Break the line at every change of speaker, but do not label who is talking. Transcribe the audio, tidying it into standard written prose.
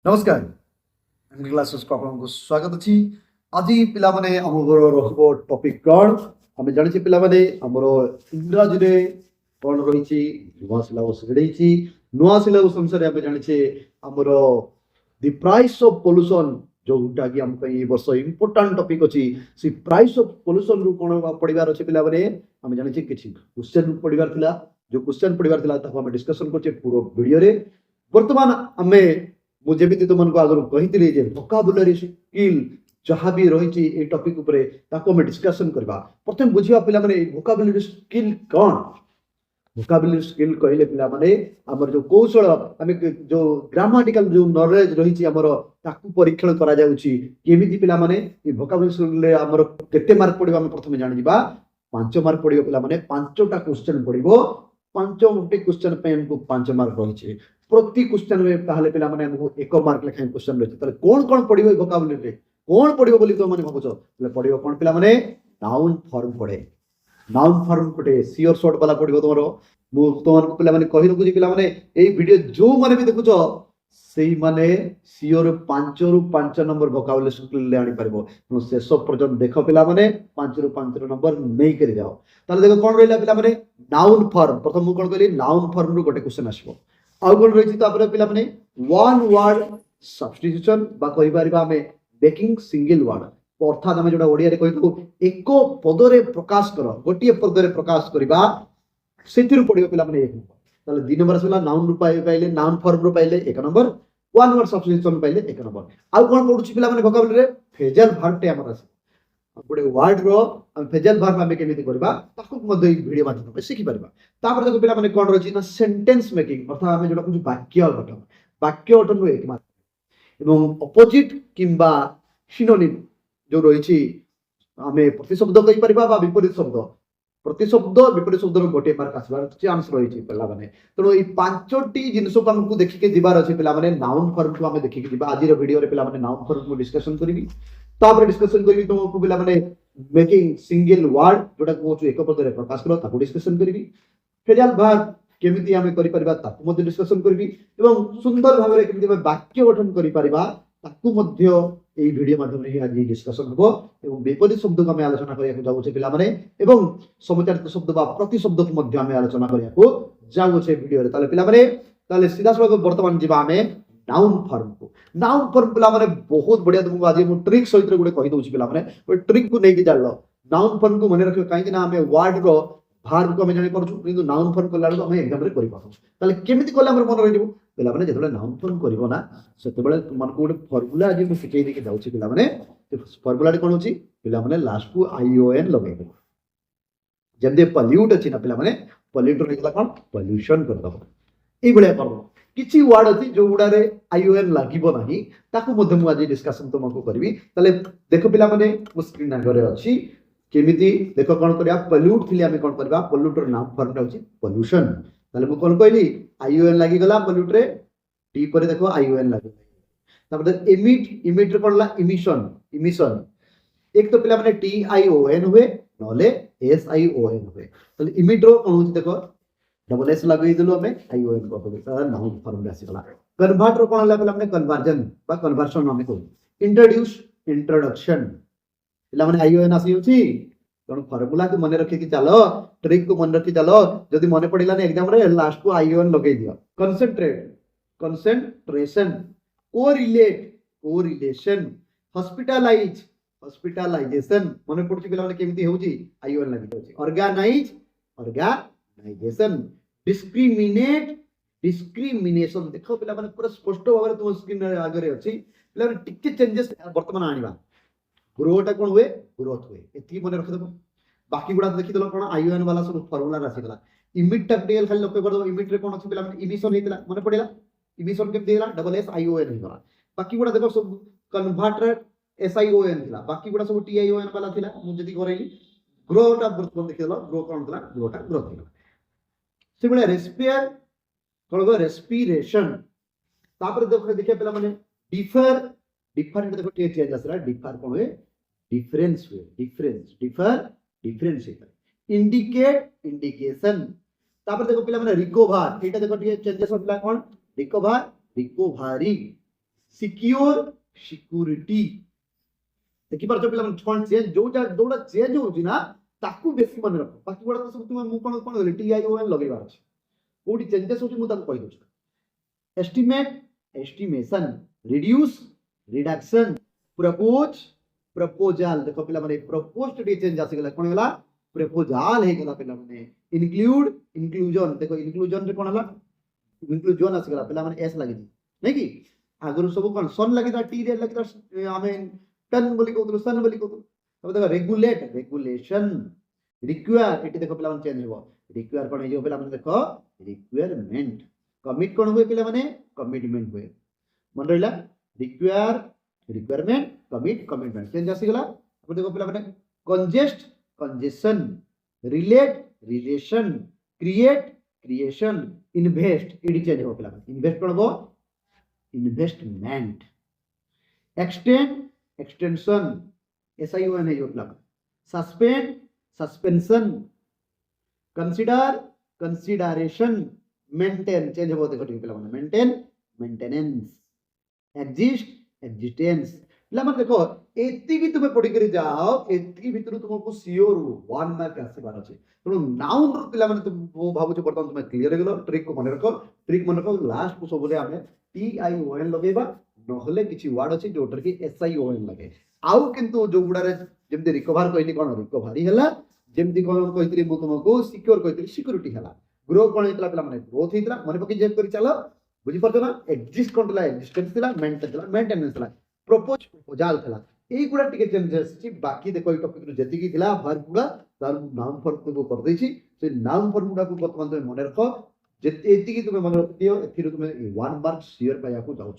नमस्कार क्लासेस को आपको स्वागत अछि। आज पिला माने हमर रहबो टॉपिक कौन हम जानि पिला माने हमर इंग्रजी रे कौन रहिछि नुआ सिलेबस रेडीछि। नुआ सिलेबस अनुसार हम जानि छे हमर द प्राइस ऑफ पोल्यूशन जोटा कि हम पे वर्ष इंपोर्टेंट टॉपिक अछि। सी प्राइस ऑफ पोल्यूशन रु कोन पढिबार अछि पिला माने हम जानि छे किछि क्वेश्चन पढिबार थिला। जो क्वेश्चन पढिबार थिला ताको हम डिस्कशन करछे पूरा वीडियो रे। वर्तमान हमें मुझे भी तुमको आगर कही जे वोकाबुलरी स्किल जहाँ भी रही ए टॉपिक उपरे ताको हम डिस्कशन करबा। प्रथम बुझिया पिला माने वोकाबुलरी स्किल कौन। वोकाबुलरी स्किल कहले पिला माने हमर जो कौशल हम जो ग्रामाटिकल जो नॉलेज रही हमर ताकू परीक्षण करा जाउची केमिति पिला माने ए वोकाबुलरी स्किल रे हमर केते मार्क पडिबो हम प्रथम जानि दिबा। 5 मार्क पडिबो पिला माने 5टा क्वेश्चन पडिबो। 5टी क्वेश्चन पे हमको 5 मार्क रही प्रति क्वेश्चन में ताहले पिला माने हमको 1 मार्क लेखा क्वेश्चन रही ताले कोन कोन पडिबो वोकाबुलरी रे कोन पडिबो बोली तो माने भाबुछो ताले पडिबो कोन पिला माने नाउन फॉर्म पडे। नाउन फॉर्म पडे सियोर शॉर्ट वाला पडिबो तमरो मु तमन पिला माने कहि दकु जे पिला माने एई वीडियो जो माने भी देखुछो सेई माने सियोर 5 रु 5 नंबर वोकाबुलरी स्किल ले आनी परबो। तो शेष पर्यंत देखो पिला माने 5 रु 5 नंबर नै करि जाओ। ताले देखो कोन रहिला पिला माने नाउन फॉर्म। प्रथम मु कोन कहली नाउन फॉर्म रु गोटे क्वेश्चन आसीबो। आउ कोन रहिछि तापर पिला माने वन वर्ड सब्स्टिट्यूशन बा कहि परिबा हमें मेकिंग सिंगल वर्ड अर्थात हमें जोटा ओडिया रे कहितु एक पदरे प्रकाश करो गोटिए पदरे प्रकाश करबा सेतिरु पडिबो पिला माने 1 नंबर। ताले 2 नंबर आसला नाउन रु पाइले नाउन फॉर्म रु पाइले 1 नंबर। वन वर्ड सब्स्टिट्यूशन पाइले 1 नंबर। आउ कोन पडुछि पिला माने वोकाबुलरी रे फ्रेजल वर्ब टे हमर आसी गोटे वर्ड रो हम फ्रेजल वर्ब हम केमिति करबा ताकू मध्ये वीडियो माध्यम पे सिखि परबा। तापर देखो पिला माने कोन रहिछि ना सेंटेंस मेकिंग अर्थात हमें जोटा कुछ वाक्य गठन रो 1 मार्क एवं अपोजिट किंबा सिनोनिम जो रहिछि हमें प्रतिशब्द कहि परबा बा विपरीत शब्द प्रतिशब्द विपरीत शब्द रो गोटे मार्क आसबार चांस रहिछि पिला माने। तनो ई 5टी जिंस को हमकु देखि के दिबार अछि पिला माने नाउन फॉर्म को हमें देखि के दिबा। आज रो वीडियो रे पिला माने नाउन फॉर्म को डिस्कशन करबी। तापर डिस्कशन करबी तुमको पिला माने मेकिंग सिंगल वर्ड जोटा को एक पदरे प्रकाश करो ताको डिस्कशन करबी। फ्रेजल वर्ब केमिति हमें करि परबा ताकू मध्ये डिस्कशन करबी एवं सुंदर भाबरे केमिति वाक्य गठन करि परबा ताकू मध्ये एई वीडियो माध्यम रे आज डिस्कशन हबो। एवं विपरीत शब्द को हमें आलोचना करिया जाउ छे पिला माने एवं समचारित शब्द बा प्रति शब्द को मध्ये हमें आलोचना करिया जाउ छे वीडियो रे। ताले पिला माने ताले सीधा सळक वर्तमान जिबा हमें नाउन फॉर्म को। नाउन फॉर्म पिला माने बहुत बढ़िया तुमको आज मु ट्रिक सहित गुडे कहि दउछि पिला माने ओ ट्रिक को नै कि जानलो नाउन फॉर्म को मने रखियो काहे कि ना हमें वर्ड रो भार्ब को हमें जानि परछु किंतु नाउन फॉर्म कला हमें एग्जाम रे करि पाथु। ताले केमिति कोला हमर मन रहि जिवो पिला माने जेतले नाउन फॉर्म करिवो ना सेतेबेले तुमन को गोटे फार्मूला आज मु सिखै दे के जाउछि पिला माने फार्मूला रे कोन होछि पिला माने लास्ट को आईओएन लगाइ दो जब पॉल्यूट अछि ना पिला माने पॉल्यूट रे कोन पोल्यूशन कर दबो ए बळे करबो। किछि वर्ड अछि जो गुडा रे आईओएन लागिबो नाही ताकू मध्ये मु आज डिस्कशन तुमको करबी। ताले देखो पिला माने मु स्क्रीन आगरे अछि केमिति देखो कोन करिया पॉल्यूट थिले हमें कोन करबा पॉल्यूट रो नाम फॉर्म होछि पोल्यूशन। ताले मु कोन कहली आईओएन लागि गला पॉल्यूट रे टी परे देखो आईओएन लागि तापर एमिट इमिट रे पडला इमिशन इमिशन एक तो पिला माने टीआईओएन हुए नले एसआईओएन हुए। ताले इमिट रो कोन होछि देखो डबल एस लगै दिलो हमें आईओएन को कहबे नाउन फॉर्म रे आसीगला। कन्वर्ट रो कोन होला पिला माने कन्वर्जन बा कन्वर्शन हमें कहू। इंट्रोड्यूस इंट्रोडक्शन पिला माने आईओएन आसी होछि कोन फार्मूला को मने रखि कि चलो ट्रिक को मन रखि चलो जदी मने पडिला ने एग्जाम रे लास्ट को आईओएन लगै दियो। Concentrate concentration correlate correlation hospitalise hospitalisation मने पडछि पिला माने केमिति होउछि आईओएन लागि होउछि। ऑर्गेनाइज ऑर्गेनाइजेशन डिस्क्रिमिनेट डिस्क्रिमिनेशन देखो पिला माने पूरा स्पष्ट भाबरे तुम स्क्रीन आगरे अछि पिला माने टिके चेंजेस वर्तमान आनिबा। ग्रोथ कोन हुए ग्रोथ हुए एति मने रख देबो। बाकी गुडा देखि दलो कोन आईओएन वाला सब फार्मूला रासी गला। इमिट टेक्निकल खाली लक्ष्य कर दो इमिट रे कोन अछि पिला माने इमिशन हेतिला मने पडिला इमिशन के देला डबल एस आईओएन हिला। बाकी गुडा देखो सब कन्वर्टर एसआईओएन थिला बाकी गुडा सब टीआईओएन वाला थिला मु जदी करैली ग्रोटा वर्तमान देखि दलो ग्रो कोन थिला ग्रोटा ग्रोथ थिला। से बळे रेस्पियर कोन गो रेस्पिरेशन तापर देखो देखिया पिला माने डिफर डिफरेंट देखो टी चेंज आसला डिफर कोन हुए डिफरेंस हुए difference differ difference indicate indication तापर देखो पिला माने रिकवर एटा देखो टी चेंजेस होतला कोन रिकवर रिकवरी सिक्योर सिक्यूरिटी देखिपार पिला कौन चेंज जोटा चेंज होची ना ताकू बेसी मन रख बाकी गुडा तो सब तुम मु कोन कोन TION लगेबार अछि कोडी चेंजेस होची मु ताकू कहि दोछ estimate estimation reduce reduction propose proposal देखो पिला माने प्रपोज टी चेंज आसी गेला कोन गेला प्रपोजल हे गेला पिला माने इंक्लूड इंक्लूजन देखो इंक्लूजन रे कोन हला इंक्लूजन आसी गेला पिला माने एस लागि नै कि आगुरु सब कोन सन लागि ता टी रे लागि ता आमे टन बोली कहतु सन बोली कहतु तब देखो रेगुलेट रेगुलेशन रिक्वायर एटी देखो पिला माने चेंज हेबो रिक्वायर कोन हे पिला माने देखो रिक्वायरमेंट कमिट कोन होय पिला माने कमिटमेंट होय मन रहिला require requirement commit commitment change आसी गेला अब देखो पिला माने congest congestion relate relation create creation invest एडी चेंज हो पिला इन्वेस्ट कोन हो इन्वेस्टमेंट एक्सटेंड एक्सटेंशन SION है पिला suspend suspension consider consideration maintain change हो देखो पिला माने मेंटेन मेंटेनेंस एग्जिस्ट एग्जिस्टेंस पिला माने देखो एति की तुमे पढी करी जाओ एति भितर तुमको सियोर 1 मार्क आसीबार अछि तो नाउन रो पिला माने तुम भाबु छ बर्तमान तुमे क्लियर हे गेलो ट्रिक को माने रखो लास्ट को सबले हमें TION लगेबा नहले किछि वर्ड अछि जोटर की SION लगे आउ किंतु जो गुडारे जेमते रिकवर कहिली कोन रिकवरी हला जेमती कोन कहितली मु तुमको सिक्योर कहितली सिक्योरिटी हला ग्रो कोन हितला पिला माने ग्रोथ हितला माने पकी जेब करी चलो बुझी परतो ना एग्जिस्ट कोन एक्जिस्टेंस थिला मेंटेनेंस थिला प्रपोज प्रपोजल थिला एई गुडा टिके चेंजेस छी बाकी देखो ई टॉपिक रो जति की थिला वर्ब गुडा तार नाम फॉर्म को कर देछि से नाम फॉर्म गुडा को वर्तमान तुम मन रखो जे एति की तुम मन रखियो एथिरो तुम 1 मार्क शेयर पाया को जाउ